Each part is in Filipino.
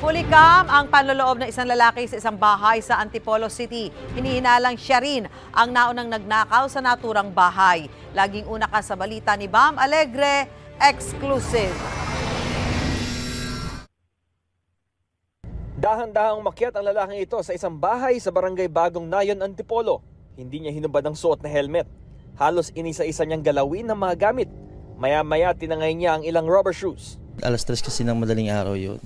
Pulikam ang panloloob ng isang lalaki sa isang bahay sa Antipolo City. Hinihinalang siya rin ang naunang nagnakaw sa naturang bahay. Laging una ka sa balita ni Bam Alegre, exclusive. Dahan-dahang umakyat ang lalaking ito sa isang bahay sa barangay Bagong Nayon, Antipolo. Hindi niya hinubad ang suot na helmet. Halos inisa-isa niyang galawin ng mga gamit. Maya-maya tinangay niya ang ilang rubber shoes. Alas 3 kasi ng madaling araw yun.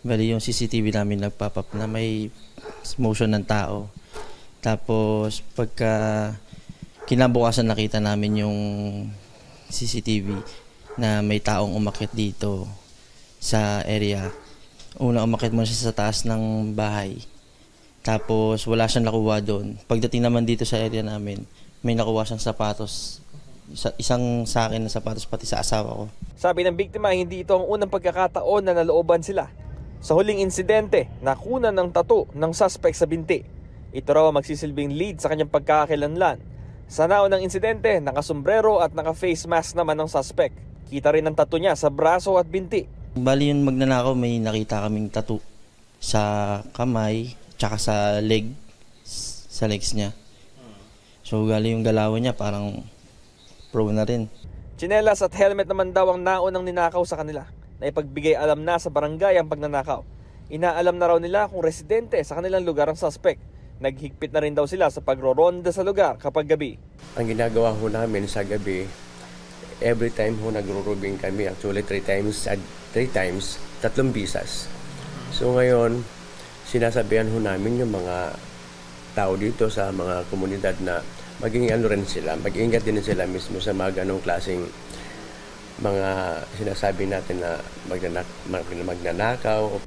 Bali yung CCTV namin nagpapap na may motion ng tao. Tapos pagka kinabukasan nakita namin yung CCTV na may taong umakyat dito sa area. Una umakyat muna siya sa taas ng bahay. Tapos wala siyang nakuha doon. Pagdating naman dito sa area namin, may nakuha siyang sapatos. Isang sa akin na sapatos pati sa asawa ko. Sabi ng biktima, hindi ito ang unang pagkakataon na nalooban sila. Sa huling insidente, nakunan ng tattoo ng suspect sa binti. Ito raw ang magsisilbing lead sa kanyang pagkakakilanlan. Sa naunang insidente, nakasombrero at naka-face mask naman ng suspect. Kita rin ang tattoo niya sa braso at binti. Bali yung magnanakaw, may nakita kaming tattoo sa kamay tsaka sa legs niya. So gali yung galawan niya parang pro na rin. Tsinelas at helmet naman daw ang naunang ninakaw sa kanila. Naipagbigay alam na sa barangay ang pagnanakaw. Inaalam na raw nila kung residente sa kanilang lugar ang suspect. Naghigpit na rin daw sila sa pagroronda sa lugar kapag gabi. Ang ginagawa ho namin sa gabi, every time ho nagro-robing kami, actually 3 times, 3 bisas. So ngayon, sinasabihan ho namin yung mga tao dito sa mga komunidad na maging ano rin sila, mag-ingat din sila mismo sa mga ganong klaseng mga sinasabi natin na magnanakaw.